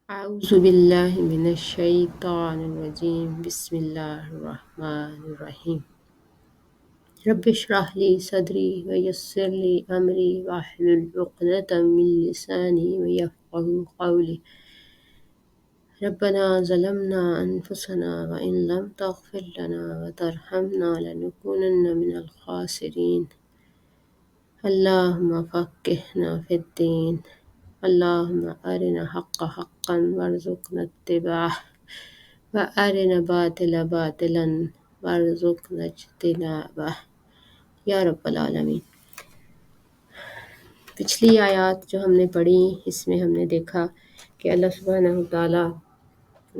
أعوذ بالله من الشيطان الرجيم بسم الله الرحمن الرحيم رب اشرح لي صدري ويسر لي أمري واحلل عقدة من لساني ويفقهوا قولي ربنا ظلمنا أنفسنا وإن لم تغفر لنا وترحمنا لنكونن من الخاسرين اللهم فقهنا في الدين اللهم أرنا حق حقا وارزقنا اتباعه وأرنا باطل باطلا وارزقنا اجتنابه یا رب العالمین۔ پچھلی آیات جو ہم نے پڑھی اس میں ہم نے دیکھا کہ اللہ سبحانہ تعالیٰ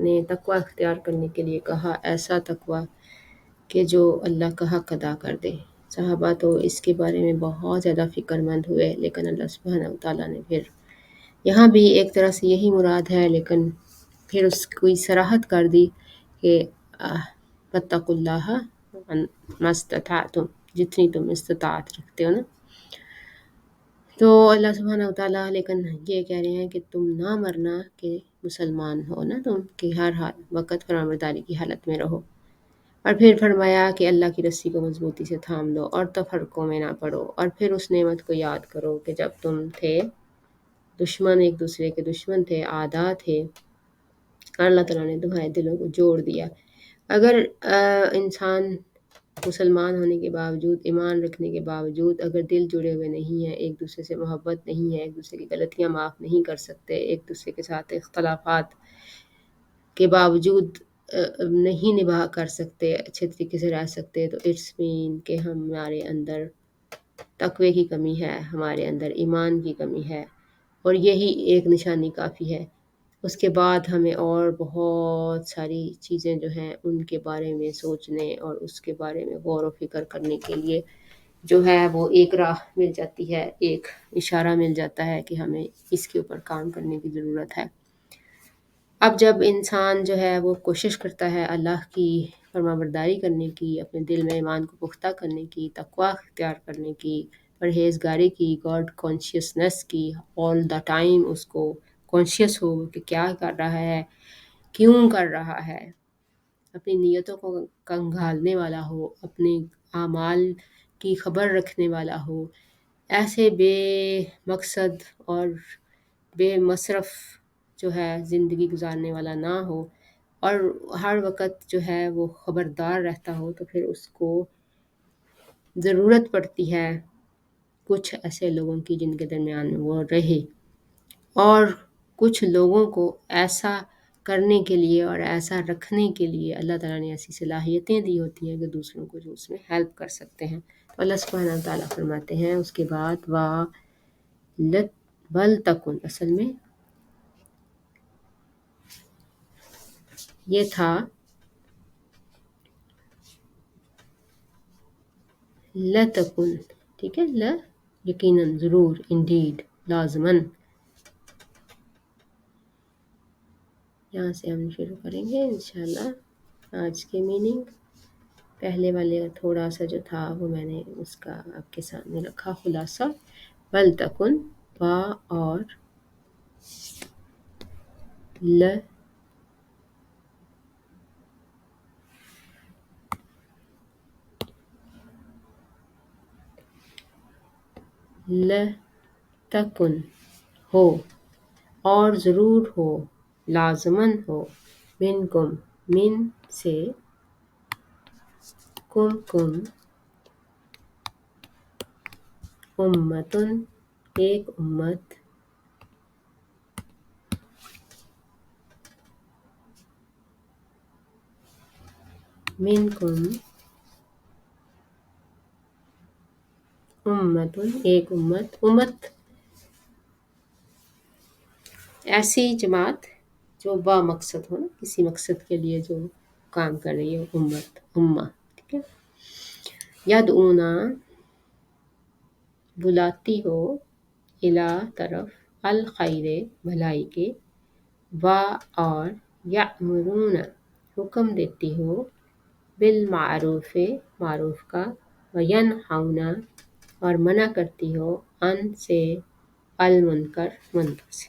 نے تقوی اختیار کرنے کے لیے کہا، ایسا تقوی کہ جو اللہ کا حق ادا کر دے۔ صحابہ تو اس کے بارے میں بہت زیادہ فکر مند ہوئے، لیکن اللہ سبحانہ تعالیٰ نے پھر یہاں بھی ایک طرح سے یہی مراد ہے، لیکن پھر اس کوئی صراحت کر دی کہ فاتقوا اللہ ما استطعتم، جتنی تم استطاعت رکھتے ہو نا۔ تو اللہ سبحانہ تعالیٰ لیکن یہ کہہ رہے ہیں کہ تم نہ مرنا کہ مسلمان ہو نا تم، کہ ہر حال وقت فرمانبرداری کی حالت میں رہو۔ اور پھر فرمایا کہ اللہ کی رسی کو مضبوطی سے تھام لو اور تفرقوں میں نہ پڑو، اور پھر اس نعمت کو یاد کرو کہ جب تم تھے دشمن، ایک دوسرے کے دشمن تھے، اعداء تھے، اور اللہ تعالیٰ نے تمہارے دلوں کو جوڑ دیا۔ اگر انسان مسلمان ہونے کے باوجود، ایمان رکھنے کے باوجود اگر دل جڑے ہوئے نہیں ہیں، ایک دوسرے سے محبت نہیں ہے، ایک دوسرے کی غلطیاں معاف نہیں کر سکتے، ایک دوسرے کے ساتھ اختلافات کے باوجود نہیں نبھا کر سکتے، اچھے طریقے سے رہ سکتے، تو اٹس مین کہ ہمارے اندر تقوی کی کمی ہے، ہمارے اندر ایمان کی کمی ہے، اور یہی ایک نشانی کافی ہے۔ اس کے بعد ہمیں اور بہت ساری چیزیں جو ہیں ان کے بارے میں سوچنے اور اس کے بارے میں غور و فکر کرنے کے لیے جو ہے وہ ایک راہ مل جاتی ہے، ایک اشارہ مل جاتا ہے کہ ہمیں اس کے اوپر کام کرنے کی ضرورت ہے۔ اب جب انسان جو ہے وہ کوشش کرتا ہے اللہ کی فرمانبرداری کرنے کی، اپنے دل میں ایمان کو پختہ کرنے کی، تقوی اختیار کرنے کی، پرہیزگاری کی، گاڈ کانشیسنس کی، آل دا ٹائم اس کو کانشیس ہو کہ کیا کر رہا ہے، کیوں کر رہا ہے، اپنی نیتوں کو کنگھالنے والا ہو، اپنے اعمال کی خبر رکھنے والا ہو، ایسے بے مقصد اور بے مصرف جو ہے زندگی گزارنے والا نہ ہو، اور ہر وقت جو ہے وہ خبردار رہتا ہو، تو پھر اس کو ضرورت پڑتی ہے کچھ ایسے لوگوں کی جن کے درمیان وہ رہے، اور کچھ لوگوں کو ایسا کرنے کے لیے اور ایسا رکھنے کے لیے اللہ تعالیٰ نے ایسی صلاحیتیں دی ہوتی ہیں کہ دوسروں کو جو اس میں ہیلپ کر سکتے ہیں۔ تو اللہ سبحانہ تعالیٰ فرماتے ہیں اس کے بعد وَلْتَکُن، اصل میں یہ تھا لَتَکُن، ٹھیک ہے، یقیناً، ضرور، انڈیڈ، لازماً۔ یہاں سے ہم شروع کریں گے انشاءاللہ آج کے میننگ۔ پہلے والے تھوڑا سا جو تھا وہ میں نے اس کا آپ کے سامنے رکھا خلاصہ۔ وَلْتَکُن، با اور تکن ہو، اور ضرور ہو، لازماً ہو، منکم، من سے، کم، امتن، ایک امت، منکم، امتن، ایک امت، امت ایسی جماعت جو با مقصد ہو نا، کسی مقصد کے لیے جو کام کر رہی ہے، امت، امہ، ٹھیک ہے۔ یدعونا، بلاتی ہو، الی، طرف، الخیر، بھلائی کے، اور یأمرون، حکم دیتی ہو، بالمعروف، معروف کا، وینہون، اور منع کرتی ہو، ان سے، المنکر، منکر سے۔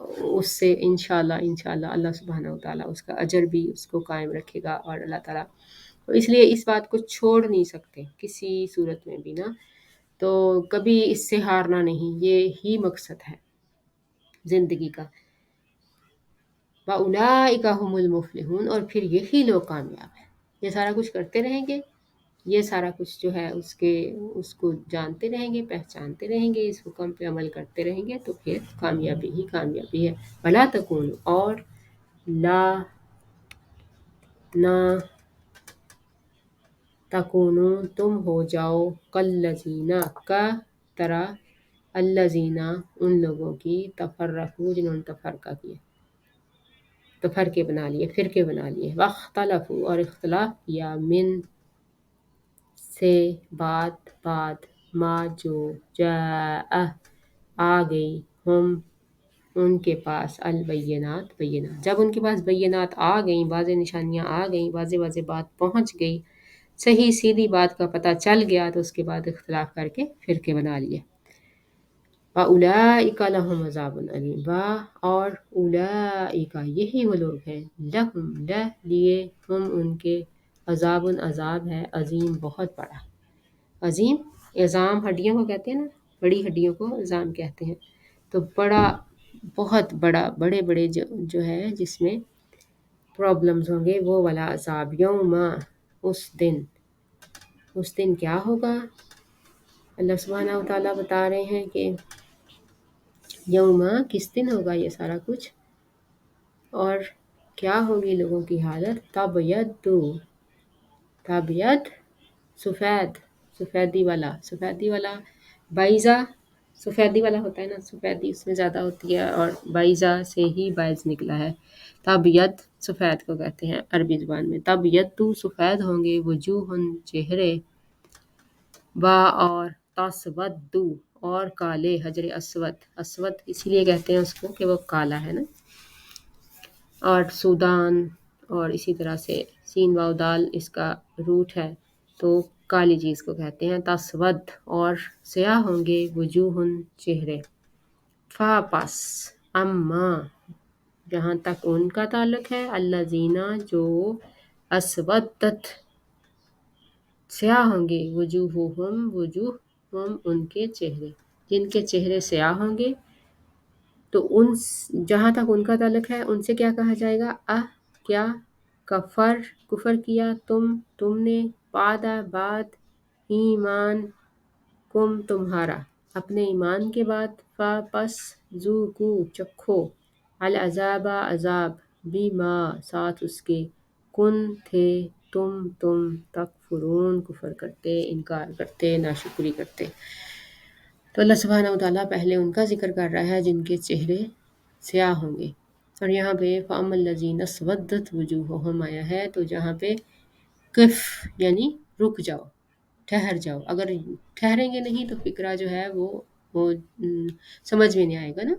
اس سے انشاءاللہ اللہ سبحانہ و تعالیٰ اس کا اجر بھی اس کو قائم رکھے گا، اور اللہ تعالیٰ تو اس لیے اس بات کو چھوڑ نہیں سکتے کسی صورت میں بھی نا، تو کبھی اس سے ہارنا نہیں، یہ ہی مقصد ہے زندگی کا۔ وَأُولَٰئِکَ هُمُ الْمُفْلِحُونَ، اور پھر یہی لوگ کامیاب ہیں، یہ سارا کچھ کرتے رہیں گے، یہ سارا کچھ جو ہے اس کو جانتے رہیں گے، پہچانتے رہیں گے، اس حکم پہ عمل کرتے رہیں گے، تو پھر کامیابی ہی کامیابی ہے۔ وَلَا تَكُونُوا، اور لا نہ تکونوا تم ہو جاؤ، کالذین کا طرح، الذین ان لوگوں کی، تفرقوا جنہوں نے تفرقہ کیا، تفرقے بنا لیے، فرقے بنا لیے، واختلفوا اور اختلاف کیا، من سے بعد ما جو جاء آ گئی، ہم ان کے پاس، البینات بینات، جب ان کے پاس بینات آ گئیں، واضح نشانیاں آ گئیں، واضح واضح بات پہنچ گئی، صحیح سیدھی بات کا پتہ چل گیا، تو اس کے بعد اختلاف کر کے فرقے بنا لیے۔ وَأُولَئِکَ لَهُمْ عَذَابٌ أَلِیمٌ، اور اولئک یہی وہ لوگ ہیں، لہم لیے، ہم ان کے، عذاب ہے، عظیم بہت بڑا، عظیم، عظام ہڈیوں کو کہتے ہیں نا، بڑی ہڈیوں کو عظام کہتے ہیں، تو بڑا، بہت بڑا، بڑے بڑے جو ہے جس میں پرابلمز ہوں گے، وہ والا عذاب، یوم، اس دن کیا ہوگا؟ اللہ سبحانہ و تعالیٰ بتا رہے ہیں کہ یوم، کس دن ہوگا یہ سارا کچھ، اور کیا ہوگی لوگوں کی حالت، تابیت، سفیدی والا، بیضہ، سفیدی والا ہوتا ہے نا، سفیدی اس میں زیادہ ہوتی ہے، اور بیضہ سے ہی باعث نکلا ہے، تابیت سفید کو کہتے ہیں عربی زبان میں، تابیت سفید ہوں گے، وجوہ چہرے، با اور تسود اور کالے، حجر اسود اسی لیے کہتے ہیں اس کو کہ وہ کالا ہے نا، اور سودان، اور اسی طرح سے سین واو دال اس کا روٹ ہے، تو کالی چیز کو کہتے ہیں، تسود اور سیاہ ہوں گے، وجوہ چہرے، پس اما جہاں تک ان کا تعلق ہے، الذین جو، اسودت سیاہ ہوں گے، وجوہہم ان کے چہرے، جن کے چہرے سیاہ ہوں گے، تو جہاں تک ان کا تعلق ہے، ان سے کیا کہا جائے گا، کیا کفر کیا تم نے، بعد ایمان کم تمہارا، اپنے ایمان کے بعد، پس ذوقوا چکھو، العذاب عذاب، بما ساتھ اس کے، کن تھے تم تکفرون کفر کرتے، انکار کرتے، ناشکری کرتے۔ تو اللہ سبحانہ وتعالیٰ پہلے ان کا ذکر کر رہا ہے جن کے چہرے سیاہ ہوں گے، اور یہاں پہ فَأَمَّا الَّذِينَ اسْوَدَّتْ وُجُوهُهُمْ آیا ہے، تو جہاں پہ کف یعنی رک جاؤ، ٹھہر جاؤ، اگر ٹھہریں گے نہیں تو فکرہ جو ہے وہ سمجھ میں نہیں آئے گا نا،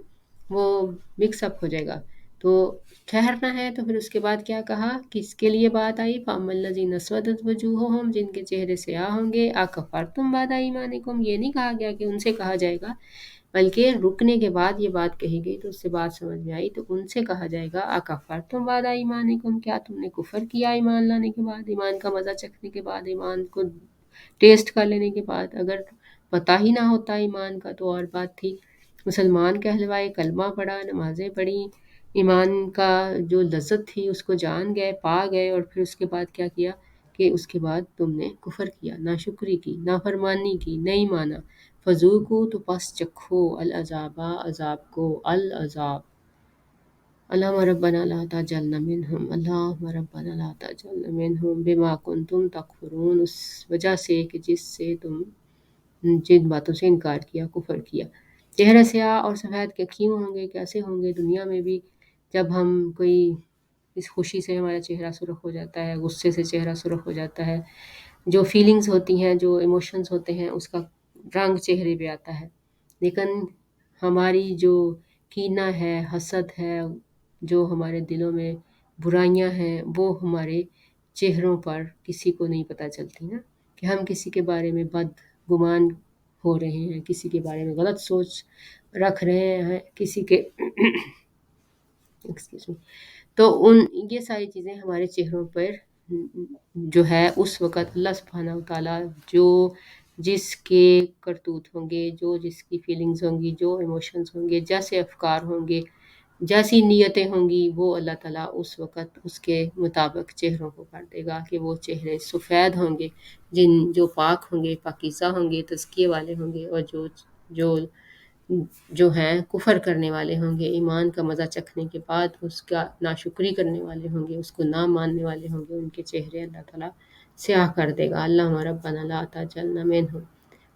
وہ مکس اپ ہو جائے گا، تو ٹھہرنا ہے، تو پھر اس کے بعد کیا کہا، کس کے لیے بات آئی، فَأَمَّا الَّذِينَ اسْوَدَّتْ وُجُوهُهُمْ جن کے چہرے سیاہ ہوں گے، أَكَفَرْتُمْ بَعْدَ ایمانکم، یہ نہیں کہا گیا کہ ان سے کہا جائے گا، بلکہ رکنے کے بعد یہ بات کہی گئی، تو اس سے بات سمجھ میں آئی، تو ان سے کہا جائے گا، أَكَفَرْتُمْ بَعْدَ ایمانکم، کیا تم نے کفر کیا ایمان لانے کے بعد، ایمان کا مزہ چکھنے کے بعد، ایمان کو ٹیسٹ کر لینے کے بعد، اگر پتہ ہی نہ ہوتا ایمان کا تو اور بات تھی، مسلمان کہلوائے، کلمہ پڑھا، نمازیں پڑھی، ایمان کا جو لذت تھی اس کو جان گئے، پا گئے، اور پھر اس کے بعد کیا کیا کہ اس کے بعد تم نے کفر کیا، ناشکری کی، نافرمانی کی، نہیں مانا، فذوقوا تو پس چکھو، العذاب عذاب کو، العذاب، اللہم ربنا لا تجعلنا منہم، اللہم ربنا لا تجعلنا منہم، بما کنتم تکفرون، اس وجہ سے کہ جس سے تم جن باتوں سے انکار کیا، کفر کیا۔ چہرے سیاہ اور سفید کے کیوں ہوں گے، کیسے ہوں گے، دنیا میں بھی جب ہم کوئی اس خوشی سے ہمارا چہرہ سرخ ہو جاتا ہے، غصے سے چہرہ سرخ ہو جاتا ہے، جو فیلنگز ہوتی ہیں، جو ایموشنز ہوتے ہیں، اس کا رنگ چہرے پہ آتا ہے، لیکن ہماری جو کینہ ہے، حسد ہے، جو ہمارے دلوں میں برائیاں ہیں، وہ ہمارے چہروں پر کسی کو نہیں پتہ چلتی نا، کہ ہم کسی کے بارے میں بد گمان ہو رہے ہیں، کسی کے بارے میں غلط سوچ رکھ رہے ہیں، کسی کے ایکسکیوز می، تو یہ ساری چیزیں ہمارے چہروں پر جو ہے اس وقت اللہ سبحانہ و تعالیٰ جو جس کے کرتوت ہوں گے، جو جس کی فیلنگز ہوں گی، جو ایموشنز ہوں گے، جیسے افکار ہوں گے، جیسی نیتیں ہوں گی، وہ اللہ تعالیٰ اس وقت اس کے مطابق چہروں کو کر دے گا کہ وہ چہرے سفید ہوں گے، جو پاک ہوں گے، پاکیزہ ہوں گے، تزکیے والے ہوں گے، اور جو جو ہیں کفر کرنے والے ہوں گے، ایمان کا مزہ چکھنے کے بعد اس کا ناشکری کرنے والے ہوں گے، اس کو نہ ماننے والے ہوں گے، ان کے چہرے اللہ تعالیٰ سیاہ کر دے گا۔ اللہم ربنا لا تجعلنا منہم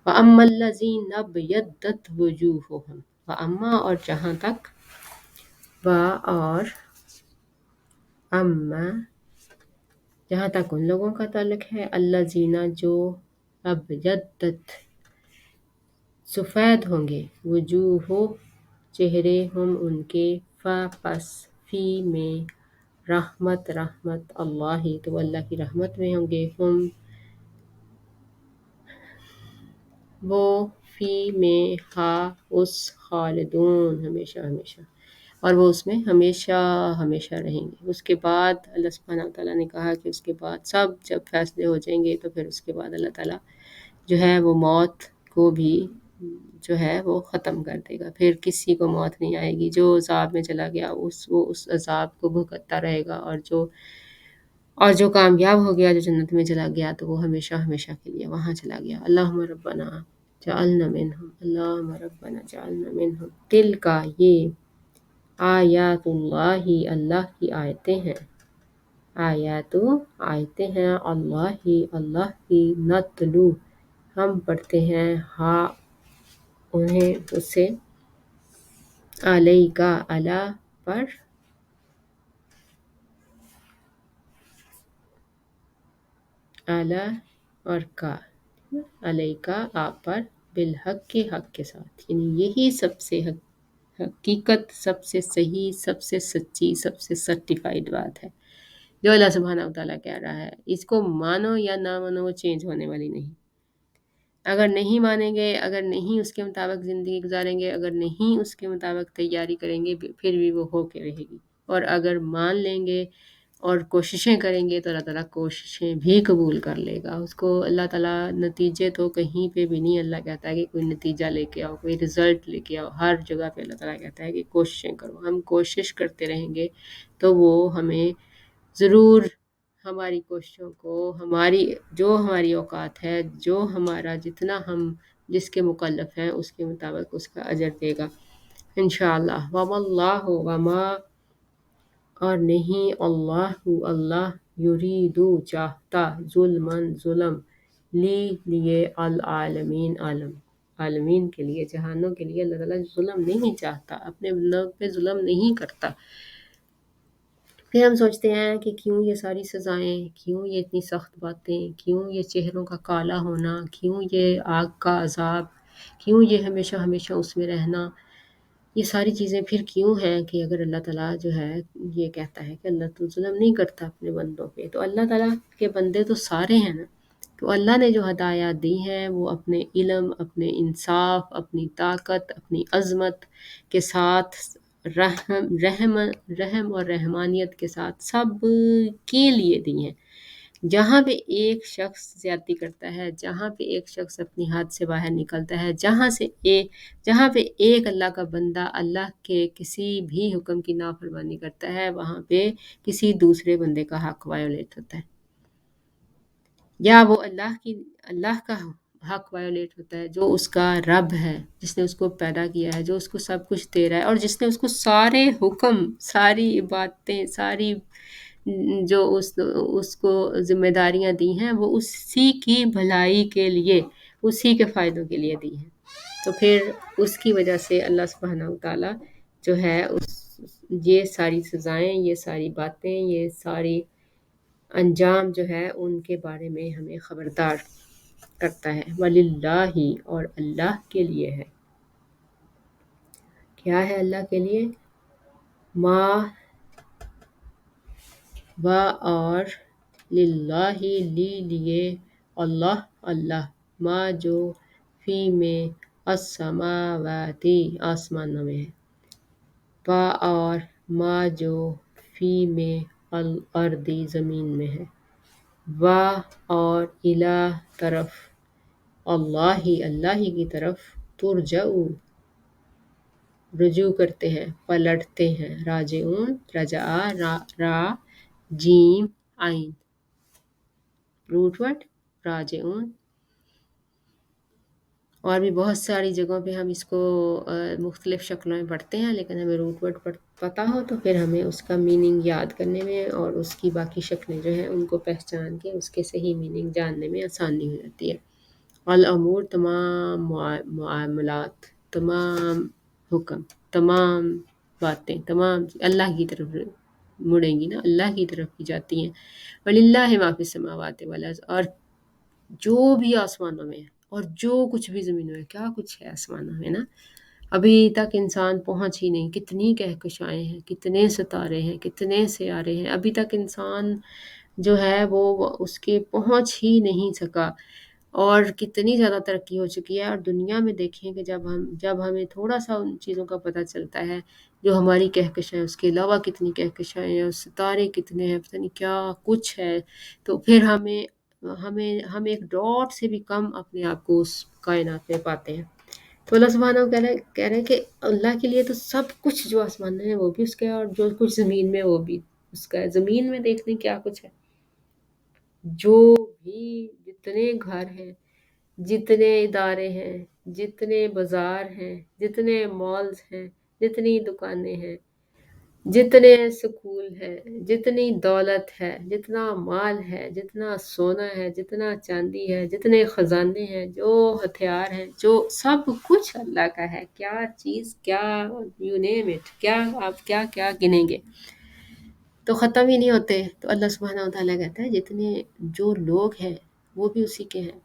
وَأَمَّا الَّذِينَ ابْيَضَّتْ وُجُوهُهُمْ، وَأَمَّا اور جہاں تک، اور اما جہاں تک ان لوگوں کا تعلق ہے، الذین جو ابیضت سفید ہوں گے، وجوہ چہرے، ہم ان کے، پس فی میں رحمت اللہ، تو اللہ کی رحمت میں ہوں گے، ہم وہ فی میں اس خالدون ہمیشہ ہمیشہ، اور وہ اس میں ہمیشہ ہمیشہ رہیں گے۔ اس کے بعد اللہ سبحانہ وتعالیٰ نے کہا کہ اس کے بعد سب جب فیصلے ہو جائیں گے تو پھر اس کے بعد اللہ تعالیٰ جو ہے وہ موت کو بھی جو ہے وہ ختم کر دے گا، پھر کسی کو موت نہیں آئے گی۔ جو عذاب میں چلا گیا وہ اس عذاب کو بھگتتا رہے گا، اور جو کامیاب ہو گیا، جو جنت میں چلا گیا، تو وہ ہمیشہ ہمیشہ کے لیے وہاں چلا گیا۔ اللہم ربنا جعلنا منہم، اللہم ربنا جعلنا منہم۔ تلک یہ آیات اللہ، اللہ کی آیتیں ہیں، آیتیں ہیں اللہ کی، نتلو ہم پڑھتے ہیں، انہیں اسے، علیکا علی پر، علی اور کا، علیکا آپ پر، بالحق کے حق کے ساتھ، یعنی یہی سب سے حقیقت، سب سے صحیح، سب سے سچی، سب سے سرٹیفائیڈ بات ہے جو اللہ سبحانہ وتعالیٰ کہہ رہا ہے۔ اس کو مانو یا نہ مانو، وہ چینج ہونے والی نہیں۔ اگر نہیں مانیں گے، اگر نہیں اس کے مطابق زندگی گزاریں گے، اگر نہیں اس کے مطابق تیاری کریں گے، پھر بھی وہ ہو کے رہے گی۔ اور اگر مان لیں گے اور کوششیں کریں گے تو اللہ تعالیٰ کوششیں بھی قبول کر لے گا۔ اس کو اللہ تعالیٰ نتیجے تو کہیں پہ بھی نہیں اللہ کہتا ہے کہ کوئی نتیجہ لے کے آؤ، کوئی رزلٹ لے کے آؤ۔ ہر جگہ پہ اللہ تعالیٰ کہتا ہے کہ کوششیں کرو۔ ہم کوشش کرتے رہیں گے تو وہ ہمیں ضرور ہماری کوششوں کو، ہماری اوقات ہے، جو ہمارا جتنا ہم جس کے مکلف ہیں اس کے مطابق اس کا اجر دے گا انشاءاللہ۔ وَمَا اللَّهُ وَمَا اور نہیں، اللہ یریدو چاہتا، ظلم لیے العالمین عالمین کے لیے، جہانوں کے لیے اللہ تعالیٰ ظلم نہیں چاہتا، اپنے بندوں پہ ظلم نہیں کرتا۔ پھر ہم سوچتے ہیں کہ کیوں یہ ساری سزائیں، کیوں یہ اتنی سخت باتیں، کیوں یہ چہروں کا کالا ہونا، کیوں یہ آگ کا عذاب، کیوں یہ ہمیشہ ہمیشہ اس میں رہنا، یہ ساری چیزیں پھر کیوں ہیں؟ کہ اگر اللہ تعالیٰ جو ہے یہ کہتا ہے کہ اللہ تو ظلم نہیں کرتا اپنے بندوں پہ، تو اللہ تعالیٰ کے بندے تو سارے ہیں نا۔ تو اللہ نے جو ہدایات دی ہیں وہ اپنے علم، اپنے انصاف، اپنی طاقت، اپنی عظمت کے ساتھ، رحم اور رحمانیت کے ساتھ سب کے لیے دی ہیں۔ جہاں پہ ایک شخص زیادتی کرتا ہے، جہاں پہ ایک شخص اپنی حد سے باہر نکلتا ہے، جہاں پہ ایک اللہ کا بندہ اللہ کے کسی بھی حکم کی نافرمانی کرتا ہے، وہاں پہ کسی دوسرے بندے کا حق وائیولیٹ ہوتا ہے، یا وہ اللہ کا حق وائیولیٹ ہوتا ہے، جو اس کا رب ہے، جس نے اس کو پیدا کیا ہے، جو اس کو سب کچھ دے رہا ہے، اور جس نے اس کو سارے حکم، ساری باتیں، ساری جو اس کو ذمہ داریاں دی ہیں، وہ اسی کی بھلائی کے لیے، اسی کے فائدوں کے لیے دی ہیں۔ تو پھر اس کی وجہ سے اللہ سبحانہ وتعالیٰ جو ہے یہ ساری سزائیں، یہ ساری باتیں، یہ ساری انجام جو ہے ان کے بارے میں ہمیں خبردار کرتا ہے۔ وَلِلَّهِ اور اللہ کے لیے ہے۔ کیا ہے اللہ کے لیے؟ ما اور للہ لیے اللہ ما جو فی میں السماواتی آسمانوں میں ہے، اور ما جو فی میں الارضی زمین میں ہے، و اور الی طرف، اللہ ہی اللہ ہی کی طرف، ترجعو رجوع کرتے ہیں، پلٹتے ہیں، راجعون رجع را جیم عین روٹ ورڈ راجعون۔ اور بھی بہت ساری جگہوں پہ ہم اس کو مختلف شکلوں میں پڑھتے ہیں، لیکن ہمیں روٹ ورڈ پتہ ہو تو پھر ہمیں اس کا میننگ یاد کرنے میں اور اس کی باقی شکلیں جو ہیں ان کو پہچان کے اس کے صحیح میننگ جاننے میں آسانی ہو جاتی ہے۔ الامور تمام معاملات، تمام حکم، تمام باتیں، تمام اللہ کی طرف مڑیں گی نا، اللہ کی طرف کی جاتی ہیں۔ وَلِلَّهِ مَا فِي السَّمَاوَاتِ وَالْأَرْضِ، اور جو بھی آسمانوں میں ہے اور جو کچھ بھی زمینوں میں، کیا کچھ ہے آسمانوں میں نا، ابھی تک انسان پہنچ ہی نہیں، کتنی کہکشائیں ہیں، کتنے ستارے ہیں، کتنے سیارے ہیں، ابھی تک انسان جو ہے وہ اس کے پہنچ ہی نہیں سکا، اور کتنی زیادہ ترقی ہو چکی ہے۔ اور دنیا میں دیکھیں کہ جب ہمیں تھوڑا سا ان چیزوں کا پتہ چلتا ہے جو ہماری کہکشائیں، اس کے علاوہ کتنی کہکشائیں ہیں اور ستارے کتنے ہیں، پتہ نہیں کیا کچھ ہے، تو پھر ہم ایک ڈاٹ سے بھی کم اپنے آپ کو اس کائنات میں پاتے ہیں۔ تو اللہ سبحانہ و تعالیٰ کہہ رہے ہیں کہ اللہ کے لیے تو سب کچھ جو آسمان میں ہے وہ بھی اس کا ہے، اور جو کچھ زمین میں وہ بھی اس کا ہے۔ زمین میں دیکھ لیں کیا کچھ ہے، جو بھی جتنے گھر ہیں، جتنے ادارے ہیں، جتنے بازار ہیں، جتنے مالز ہیں، جتنی دکانیں ہیں، جتنے سکول ہیں، جتنی دولت ہے، جتنا مال ہے، جتنا سونا ہے، جتنا چاندی ہے، جتنے خزانے ہیں، جو ہتھیار ہیں، جو سب کچھ اللہ کا ہے۔ کیا چیز، کیا یو نیم اٹ، کیا آپ کیا کیا گنیں گے تو ختم ہی نہیں ہوتے۔ تو اللہ سبحانہ و تعالیٰ کہتا ہے جتنے جو لوگ ہیں وہ بھی اسی کے ہیں،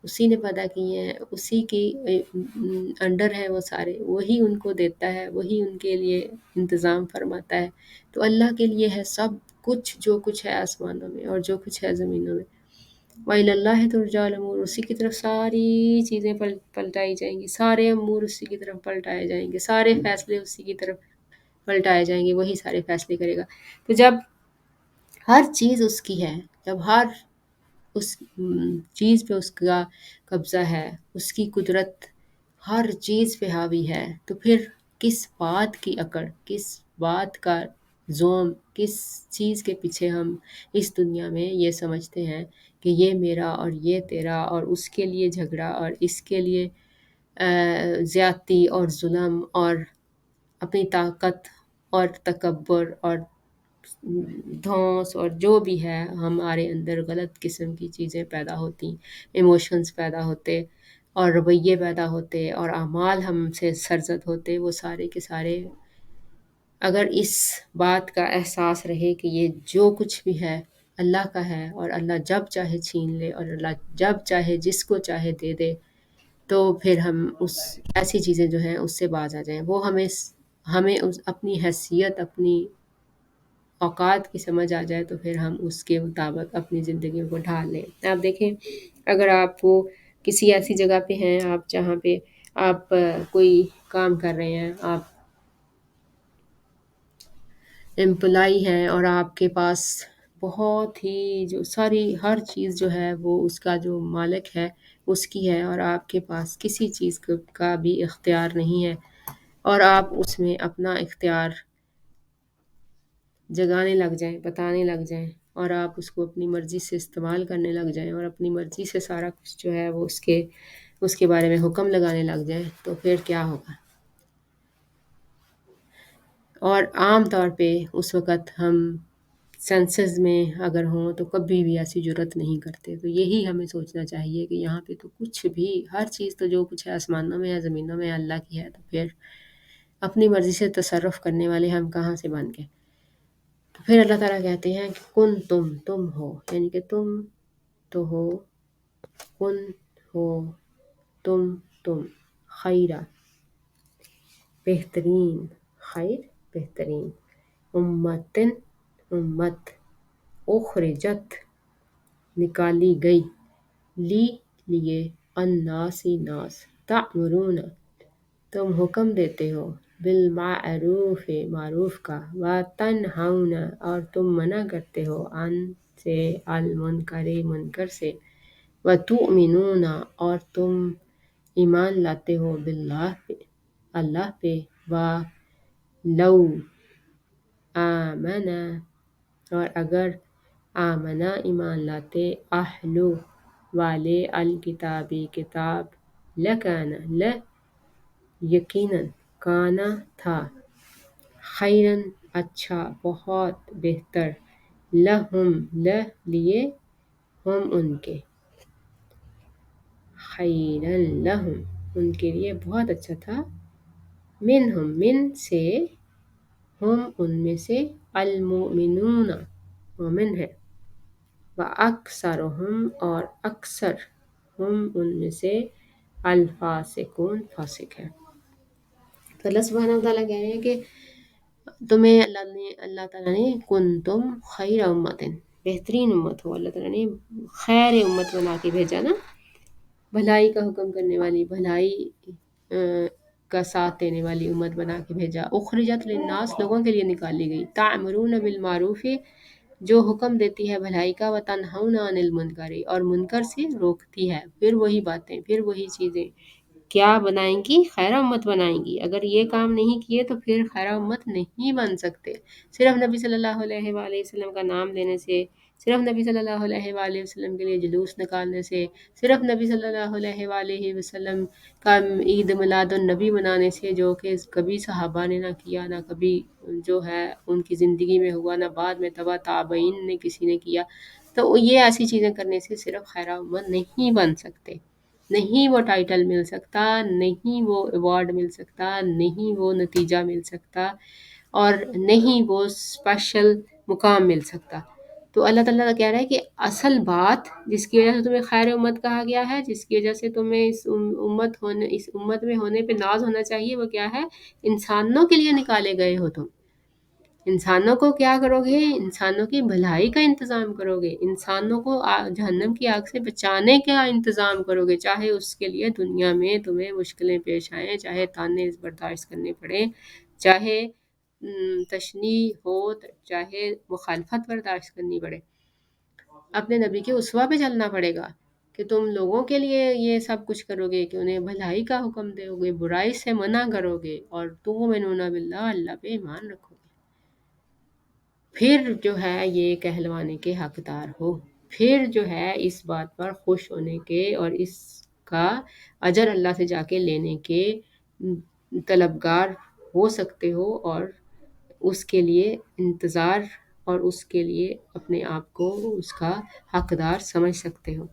اسی نے پیدا کیے ہیں، اسی کی انڈر ہے وہ سارے، وہی ان کو دیتا ہے، وہی ان کے لیے انتظام فرماتا ہے۔ تو اللہ کے لیے ہے سب کچھ، جو کچھ ہے آسمانوں میں اور جو کچھ ہے زمینوں میں۔ وَإِلَى اللَّهِ تُرْجَعُ الْأُمُورُ، اسی کی طرف ساری چیزیں پلٹائی جائیں گی، سارے امور اسی کی طرف پلٹائے جائیں گے، سارے فیصلے اسی کی طرف پلٹائے جائیں گے، وہی سارے فیصلے کرے گا۔ تو جب ہر چیز اس کی ہے، جب ہر اس چیز پہ اس کا قبضہ ہے، اس کی قدرت ہر چیز پہ حاوی ہے، تو پھر کس بات کی اکڑ، کس بات کا زوم، کس چیز کے پیچھے ہم اس دنیا میں یہ سمجھتے ہیں کہ یہ میرا اور یہ تیرا، اور اس کے لیے جھگڑا، اور اس کے لیے زیادتی اور ظلم اور اپنی طاقت اور تکبر اور دھونس اور جو بھی ہے، ہمارے اندر غلط قسم کی چیزیں پیدا ہوتی، ایموشنز پیدا ہوتے اور رویے پیدا ہوتے اور اعمال ہم سے سرزد ہوتے، وہ سارے کے سارے اگر اس بات کا احساس رہے کہ یہ جو کچھ بھی ہے اللہ کا ہے، اور اللہ جب چاہے چھین لے اور اللہ جب چاہے جس کو چاہے دے دے، تو پھر ہم اس ایسی چیزیں جو ہیں اس سے باز آ جائیں، وہ ہمیں اپنی حیثیت، اپنی اوقات کی سمجھ آ جائے، تو پھر ہم اس کے مطابق اپنی زندگیوں کو ڈھال لیں۔ آپ دیکھیں، اگر آپ کو کسی ایسی جگہ پہ ہیں، آپ جہاں پہ آپ کوئی کام کر رہے ہیں، آپ امپلائی ہیں، اور آپ کے پاس بہت ہی جو ساری ہر چیز جو ہے وہ اس کا جو مالک ہے اس کی ہے، اور آپ کے پاس کسی چیز کا بھی اختیار نہیں ہے، اور آپ اس میں اپنا اختیار جگانے لگ جائیں، بتانے لگ جائیں، اور آپ اس کو اپنی مرضی سے استعمال کرنے لگ جائیں، اور اپنی مرضی سے سارا کچھ جو ہے وہ اس کے بارے میں حکم لگانے لگ جائیں، تو پھر کیا ہوگا؟ اور عام طور پہ اس وقت ہم سینسز میں اگر ہوں تو کبھی بھی ایسی جرت نہیں کرتے۔ تو یہی ہمیں سوچنا چاہیے کہ یہاں پہ تو کچھ بھی، ہر چیز تو جو کچھ ہے آسمانوں میں ہے، زمینوں میں اللہ کی ہے، تو پھر اپنی مرضی سے تصرف کرنے والے ہم کہاں سے بن گئے؟ تو پھر اللہ تعالیٰ کہتے ہیں کہ کن تم ہو، یعنی کہ تم تو ہو، کن ہو تم خیرہ بہترین، خیر بہترین، امت اخرجت نکالی گئی، لیے الناس ناس، تعمرون تم حکم دیتے ہو، بالمعروف معروف کا، وتنہون اور تم منع کرتے ہو، عن سے، المنکر منکر سے، وتؤمنون اور تم ایمان لاتے ہو، باللہ پہ اللہ پہ، ولو آمنا اور اگر آمنا ایمان لاتے، اہل والے الکتابی کتاب، لکانا یقیناً، کانا تھا، خیرن اچھا، بہت بہتر، لہم لیے، ہم ان کے، خیرن لہم ان کے لیے بہت اچھا تھا، منہم من سے، ہم ان میں سے، المؤمنون مومن ہے، وَأَكْثَرُهُمْ اور اکثر، ہم ان میں سے، الفاسقون فاسق ہے۔ تو اللہ سبحانہ وتعالیٰ کہہ رہے ہیں کہ تمہیں اللہ تعالیٰ نے کنتم خیر امت، بہترین امت ہو، اللہ تعالیٰ نے خیر امت بنا کے بھیجا نا، بھلائی کا حکم کرنے والی، بھلائی کا ساتھ دینے والی امت بنا کے بھیجا، اخرجت للناس لوگوں کے لیے نکالی گئی، تعمرون بالمعروف جو حکم دیتی ہے بھلائی کا، وتنہون عن المنکر اور منکر سے روکتی ہے، پھر وہی باتیں، پھر وہی چیزیں، کیا بنائیں گی؟ خیر امت بنائیں گی۔ اگر یہ کام نہیں کیے تو پھر خیر امت نہیں بن سکتے۔ صرف نبی صلی اللہ علیہ وآلہ وسلم کا نام لینے سے، صرف نبی صلی اللہ علیہ وآلہ وسلم کے لیے جلوس نکالنے سے، صرف نبی صلی اللہ علیہ وآلہ وسلم کا عید میلاد النبی منانے سے، جو کہ کبھی صحابہ نے نہ کیا، نہ کبھی جو ہے ان کی زندگی میں ہوا، نہ بعد میں تبع تابعین نے کسی نے کیا، تو یہ ایسی چیزیں کرنے سے صرف خیر امت نہیں بن سکتے، نہیں وہ ٹائٹل مل سکتا، نہیں وہ ایوارڈ مل سکتا، نہیں وہ نتیجہ مل سکتا، اور نہیں وہ اسپیشل مقام مل سکتا۔ تو اللہ تعالیٰ کہہ رہا ہے کہ اصل بات جس کی وجہ سے تمہیں خیر امت کہا گیا ہے، جس کی وجہ سے تمہیں اس امت میں ہونے پہ ناز ہونا چاہیے، وہ کیا ہے؟ انسانوں کے لیے نکالے گئے ہو تم، انسانوں کو کیا کرو گے؟ انسانوں کی بھلائی کا انتظام کرو گے، انسانوں کو جہنم کی آگ سے بچانے کا انتظام کرو گے، چاہے اس کے لیے دنیا میں تمہیں مشکلیں پیش آئیں، چاہے تانے برداشت کرنے پڑیں، چاہے تشنیع ہو، چاہے مخالفت برداشت کرنی پڑے، اپنے نبی کے اسوہ پہ چلنا پڑے گا کہ تم لوگوں کے لیے یہ سب کچھ کرو گے، کہ انہیں بھلائی کا حکم دو گے، برائی سے منع کرو گے، اور تؤمنون باللہ اللہ پہ ایمان رکھو گے، پھر جو ہے یہ کہلوانے کے حقدار ہو، پھر جو ہے اس بات پر خوش ہونے کے اور اس کا اجر اللہ سے جا کے لینے کے طلبگار ہو سکتے ہو، اور اس کے لیے انتظار اور اس کے لیے اپنے آپ کو اس کا حقدار سمجھ سکتے ہو۔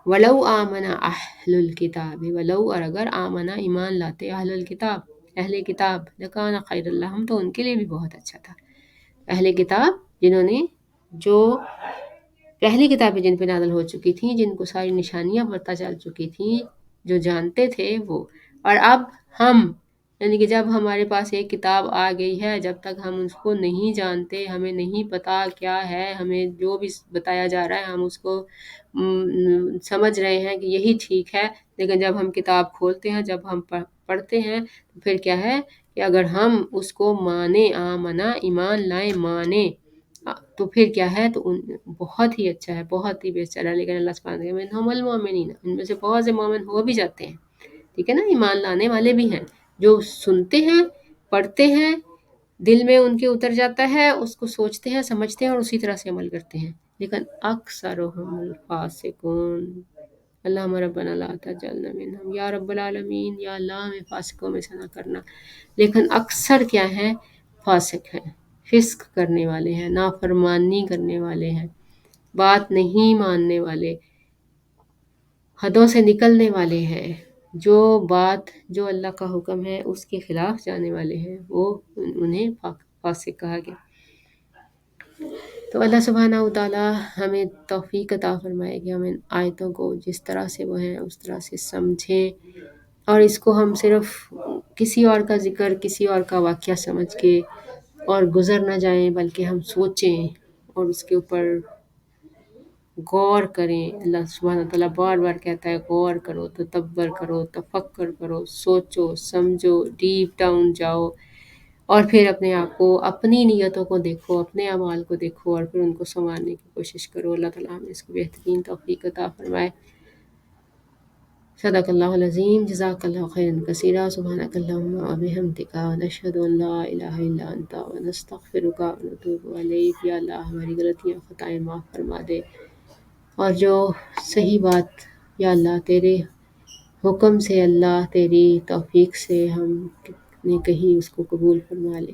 وَلَوْ آمَنَ أَهْلُ الْكِتَابِ وَلَوْ اور اگر آمنا ایمان لاتے اہل الکتاب اہل کتاب، لَكَانَ خَيْرًا لَهُمْ تو ان کے لیے بھی بہت اچھا تھا۔ اہل کتاب جنہوں نے، جو پہلی کتابیں جن پہ نازل ہو چکی تھیں، جن کو ساری نشانیاں پتہ چل چکی تھیں، جو جانتے تھے وہ، اور اب ہم، یعنی کہ جب ہمارے پاس ایک کتاب آ گئی ہے، جب تک ہم اس کو نہیں جانتے، ہمیں نہیں پتا کیا ہے، ہمیں جو بھی بتایا جا رہا ہے ہم اس کو سمجھ رہے ہیں کہ یہی ٹھیک ہے، لیکن جب ہم کتاب کھولتے ہیں، جب ہم پڑھتے ہیں، تو پھر کیا ہے کہ اگر ہم اس کو مانیں، آمنا ایمان لائیں، مانیں، تو پھر کیا ہے، تو بہت ہی اچھا ہے، بہت ہی بہتر ہے۔ لیکن اللہ سبحانہ وتعالیٰ منہم المؤمنین، ان میں سے بہت سے مومن ہو بھی جاتے ہیں، ٹھیک ہے نا، ایمان لانے والے بھی ہیں، جو سنتے ہیں، پڑھتے ہیں، دل میں ان کے اتر جاتا ہے، اس کو سوچتے ہیں، سمجھتے ہیں، اور اسی طرح سے عمل کرتے ہیں، لیکن اکثرهم الفاسقون۔ اللہم ربنا لا تجعلنا منہم، یا رب العالمین، یا اللہ ہمیں فاسقوں میں سے نہ کرنا۔ لیکن اکثر کیا ہیں؟ فاسق ہیں، فسق کرنے والے ہیں، نافرمانی کرنے والے ہیں، بات نہیں ماننے والے، حدوں سے نکلنے والے ہیں، جو بات، جو اللہ کا حکم ہے اس کے خلاف جانے والے ہیں، وہ انہیں فاسق کہا گیا۔ تو اللہ سبحانہ وتعالیٰ ہمیں توفیق عطا فرمائے کہ ہم ان آیتوں کو جس طرح سے وہ ہیں اس طرح سے سمجھیں، اور اس کو ہم صرف کسی اور کا ذکر، کسی اور کا واقعہ سمجھ کے اور گزر نہ جائیں، بلکہ ہم سوچیں اور اس کے اوپر غور کریں۔ اللہ سبحانہ تعالیٰ بار بار کہتا ہے غور کرو، تدبر کرو، تفکر کرو، سوچو سمجھو، ڈیپ ڈاؤن جاؤ، اور پھر اپنے آپ کو، اپنی نیتوں کو دیکھو، اپنے اعمال کو دیکھو، اور پھر ان کو سنوارنے کی کوشش کرو۔ اللہ تعالیٰ ہمیں اس کو بہترین توفیق عطا فرمائے۔ صدق اللہ العظیم، جزاک اللہ خیرا کثیرا، سبحانک اللہم و بحمدک، نشہد ان لا الہ الا انت ونستغفرک ونتوب الیک۔ یا اللہ ہماری غلطیاں خطائیں معاف فرما دے، اور جو صحیح بات یا اللہ تیرے حکم سے، اللہ تیری توفیق سے ہم نے کہیں اس کو قبول فرما لے۔